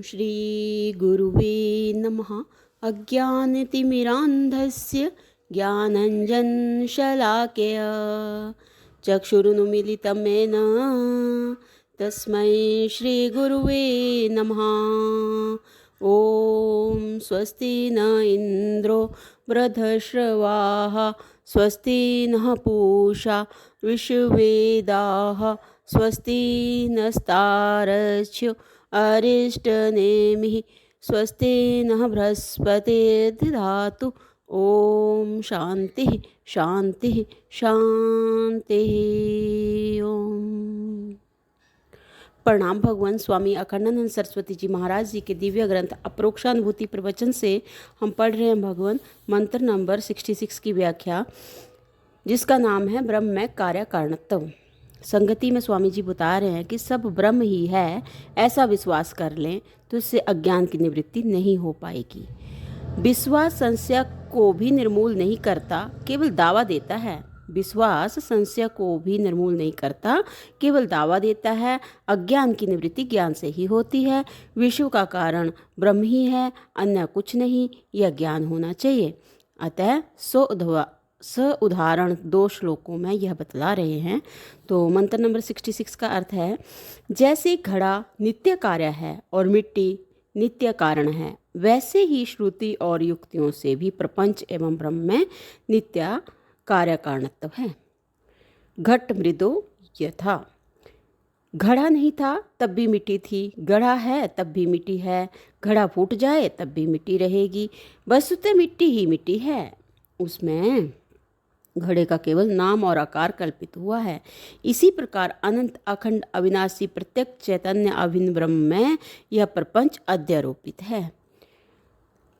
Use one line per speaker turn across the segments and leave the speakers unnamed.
श्रीगुरुवे नमः। अज्ञानतिमिरान्धस्य ज्ञानञ्जनशलाकया चक्षुरुन्मीलितं येन तस्मै श्रीगुरुवे नमः। ॐ स्वस्ति न इन्द्रो वृद्धश्रवाः स्वस्ति नः पूषा विश्ववेदाः स्वस्ति नस्तारच्यो अरिष्टनेमिः स्वस्ति नः बृहस्पतिर्दधातु। ओम शांति शांति शांति। ओम प्रणाम। भगवान स्वामी अखंडानंद सरस्वती जी महाराज जी के दिव्य ग्रंथ अप्रोक्षानुभूति प्रवचन से हम पढ़ रहे हैं भगवान मंत्र नंबर 66 की व्याख्या, जिसका नाम है ब्रह्म में कार्य कारणत्व। संगति में स्वामी जी बता रहे हैं कि सब ब्रह्म ही है, ऐसा विश्वास कर लें तो इससे अज्ञान की निवृत्ति नहीं हो पाएगी। विश्वास संशय को भी निर्मूल नहीं करता, केवल दावा देता है। विश्वास संशय को भी निर्मूल नहीं करता, केवल दावा देता है। अज्ञान की निवृत्ति ज्ञान से ही होती है। विश्व का कारण ब्रह्म ही है, अन्य कुछ नहीं, यह ज्ञान होना चाहिए। अतः उदाहरण 2 श्लोकों में यह बतला रहे हैं। तो मंत्र नंबर 66 का अर्थ है, जैसे घड़ा नित्य कार्य है और मिट्टी नित्य कारण है, वैसे ही श्रुति और युक्तियों से भी प्रपंच एवं ब्रह्म में नित्य कार्य कारणत्व है। घट मृदो यथा, घड़ा नहीं था तब भी मिट्टी थी, घड़ा है तब भी मिट्टी है, घड़ा फूट जाए तब भी मिट्टी रहेगी। वस्तुतः मिट्टी ही मिट्टी है, उसमें घड़े का केवल नाम और आकार कल्पित हुआ है। इसी प्रकार अनंत अखंड अविनाशी प्रत्यक्ष चैतन्य अभिन्न ब्रह्म में यह प्रपंच अध्यारोपित है।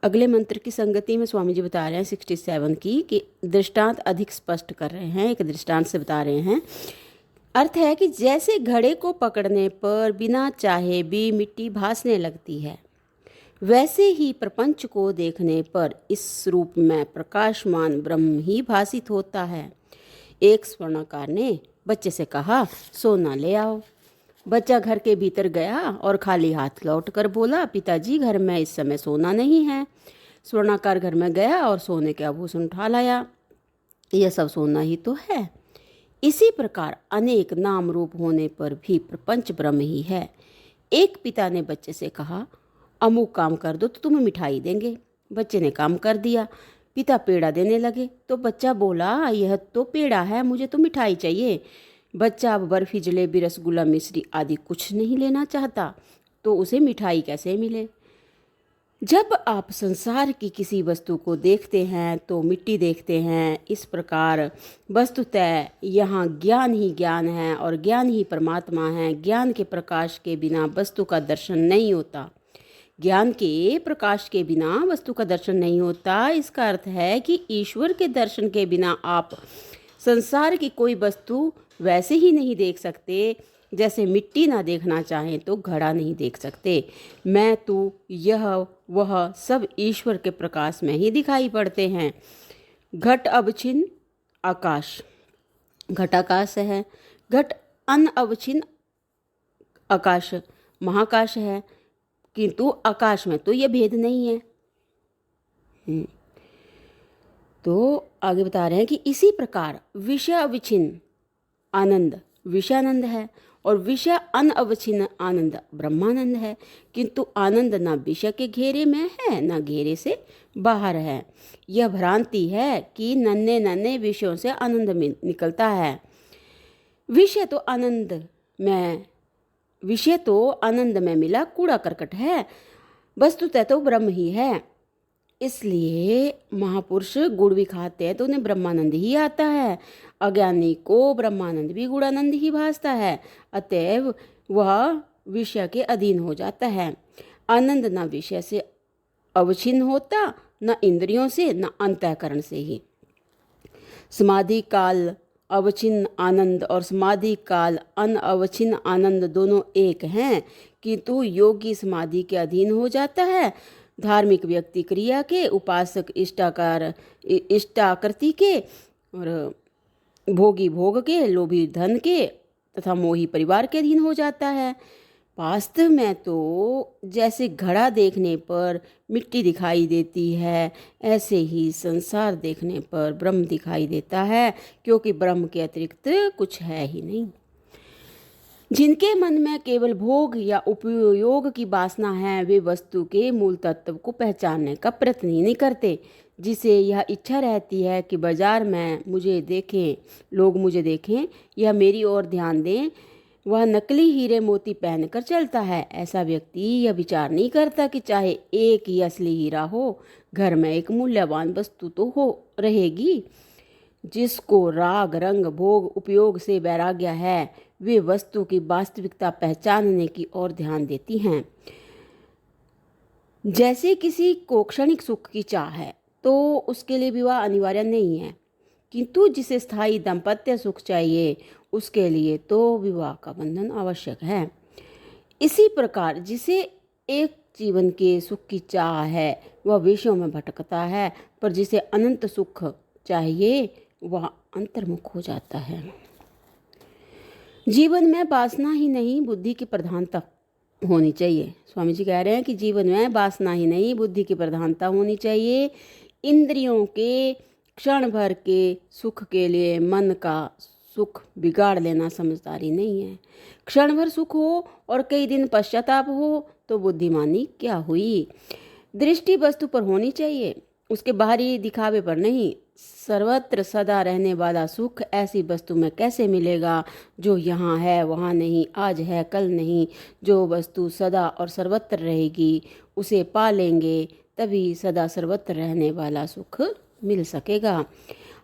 अगले मंत्र की संगति में स्वामी जी बता रहे हैं 67 की कि दृष्टांत अधिक स्पष्ट कर रहे हैं। एक दृष्टांत से बता रहे हैं। अर्थ है कि जैसे घड़े को पकड़ने पर बिना चाहे भी मिट्टी भासने लगती है, वैसे ही प्रपंच को देखने पर इस रूप में प्रकाशमान ब्रह्म ही भासित होता है। एक स्वर्णकार ने बच्चे से कहा, सोना ले आओ। बच्चा घर के भीतर गया और खाली हाथ लौटकर बोला, पिताजी घर में इस समय सोना नहीं है। स्वर्णकार घर में गया और सोने के आभूषण उठा लाया। यह सब सोना ही तो है। इसी प्रकार अनेक नाम रूप होने पर भी प्रपंच ब्रह्म ही है। एक पिता ने बच्चे से कहा, अमुक काम कर दो तो तुम्हें मिठाई देंगे। बच्चे ने काम कर दिया। पिता पेड़ा देने लगे तो बच्चा बोला, यह तो पेड़ा है, मुझे तो मिठाई चाहिए। बच्चा अब बर्फी, जलेबी, रसगुल्ला, मिश्री आदि कुछ नहीं लेना चाहता, तो उसे मिठाई कैसे मिले। जब आप संसार की किसी वस्तु को देखते हैं तो मिट्टी देखते हैं। इस प्रकार वस्तुतः यहाँ ज्ञान ही ज्ञान है और ज्ञान ही परमात्मा है। ज्ञान के प्रकाश के बिना वस्तु का दर्शन नहीं होता। ज्ञान के प्रकाश के बिना वस्तु का दर्शन नहीं होता। इसका अर्थ है कि ईश्वर के दर्शन के बिना आप संसार की कोई वस्तु वैसे ही नहीं देख सकते, जैसे मिट्टी ना देखना चाहें तो घड़ा नहीं देख सकते। मैं, तू, यह वह सब ईश्वर के प्रकाश में ही दिखाई पड़ते हैं। घट अवच्छिन्न आकाश, घटाकाश है। घट अनअवच्छिन्न आकाश महाकाश है, किंतु आकाश में तो यह भेद नहीं है। तो आगे बता रहे हैं कि इसी प्रकार विषय अविच्छिन्न आनंद विषयानंद है और विषय अनअवच्छिन्न आनंद ब्रह्मानंद है, किंतु आनंद ना विषय के घेरे में है ना घेरे से बाहर है। यह भ्रांति है कि नन्हे नन्हे विषयों से आनंद निकलता है। विषय तो आनंद में मिला कूड़ा करकट है, वस्तुतः तो ब्रह्म ही है। इसलिए महापुरुष गुड़ भी खाते हैं तो उन्हें ब्रह्मानंद ही आता है। अज्ञानी को ब्रह्मानंद भी गुणानंद ही भासता है, अतएव वह विषय के अधीन हो जाता है। आनंद न विषय से अवच्छिन्न होता, न इंद्रियों से, न अंतःकरण से ही। समाधि काल अवच्छिन्न आनंद और समाधि काल अनअवच्छिन्न आनंद दोनों एक हैं, किंतु योगी समाधि के अधीन हो जाता है। धार्मिक व्यक्ति क्रिया के, उपासक इष्टाकृति के, और भोगी भोग के, लोभी धन के तथा मोही परिवार के अधीन हो जाता है। वास्तव में तो जैसे घड़ा देखने पर मिट्टी दिखाई देती है, ऐसे ही संसार देखने पर ब्रह्म दिखाई देता है, क्योंकि ब्रह्म के अतिरिक्त कुछ है ही नहीं। जिनके मन में केवल भोग या उपयोग की वासना है, वे वस्तु के मूल तत्व को पहचानने का प्रयत्न ही नहीं करते। जिसे यह इच्छा रहती है कि बाजार में मुझे देखें, लोग मुझे देखें या मेरी ओर ध्यान दें, वह नकली हीरे मोती पहनकर चलता है। ऐसा व्यक्ति यह विचार नहीं करता कि चाहे एक ही असली हीरा हो, घर में एक मूल्यवान वस्तु तो हो रहेगी। जिसको राग रंग भोग उपयोग से वैराग्य है, वे वस्तु की वास्तविकता पहचानने की ओर ध्यान देती हैं। जैसे किसी को क्षणिक सुख की चाह है तो उसके लिए विवाह अनिवार्य नहीं है, किंतु जिसे स्थायी दाम्पत्य सुख चाहिए उसके लिए तो विवाह का बंधन आवश्यक है। इसी प्रकार जिसे एक जीवन के सुख की चाह है वह विषयों में भटकता है, पर जिसे अनंत सुख चाहिए वह अंतर्मुख हो जाता है। जीवन में वासना ही नहीं बुद्धि की प्रधानता होनी चाहिए। स्वामी जी कह रहे हैं कि जीवन में वासना ही नहीं बुद्धि की प्रधानता होनी चाहिए। इंद्रियों के क्षण भर के सुख के लिए मन का सुख बिगाड़ लेना समझदारी नहीं है। क्षण भर सुख हो और कई दिन पश्चाताप हो तो बुद्धिमानी क्या हुई। दृष्टि वस्तु पर होनी चाहिए, उसके बाहरी दिखावे पर नहीं। सर्वत्र सदा रहने वाला सुख ऐसी वस्तु में कैसे मिलेगा जो यहाँ है वहाँ नहीं, आज है कल नहीं। जो वस्तु सदा और सर्वत्र रहेगी उसे पा लेंगे, तभी सदा सर्वत्र रहने वाला सुख मिल सकेगा।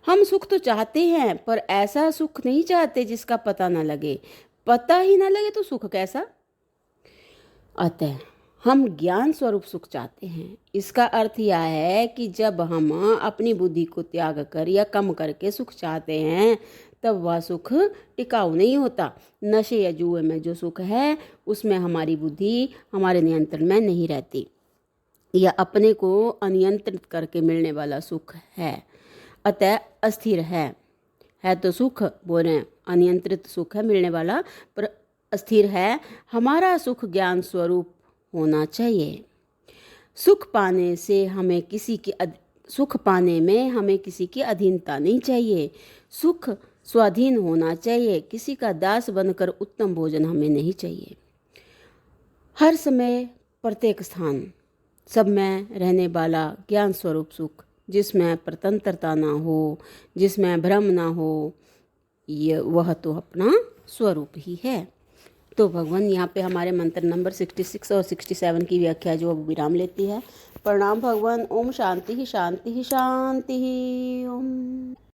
हम सुख तो चाहते हैं, पर ऐसा सुख नहीं चाहते जिसका पता न लगे। पता ही न लगे तो सुख कैसा। अतः हम ज्ञान स्वरूप सुख चाहते हैं। इसका अर्थ यह है कि जब हम अपनी बुद्धि को त्याग कर या कम करके सुख चाहते हैं, तब वह सुख टिकाऊ नहीं होता। नशे या जुए में जो सुख है उसमें हमारी बुद्धि हमारे नियंत्रण में नहीं रहती। यह अपने को अनियंत्रित करके मिलने वाला सुख है, अतः अस्थिर है तो सुख बोल रहे हैं, अनियंत्रित सुख है मिलने वाला, पर अस्थिर है। हमारा सुख ज्ञान स्वरूप होना चाहिए। सुख पाने में हमें किसी की अधीनता नहीं चाहिए। सुख स्वाधीन होना चाहिए। किसी का दास बनकर उत्तम भोजन हमें नहीं चाहिए। हर समय प्रत्येक स्थान सब में रहने वाला ज्ञान स्वरूप सुख, जिसमें प्रतंत्रता ना हो, जिसमें भ्रम ना हो, वह तो अपना स्वरूप ही है। तो भगवान यहाँ पे हमारे मंत्र नंबर 66 और 67 की व्याख्या जो अब विराम लेती है। प्रणाम भगवान। ओम शांति ही शांति ही शांति ही। ओम।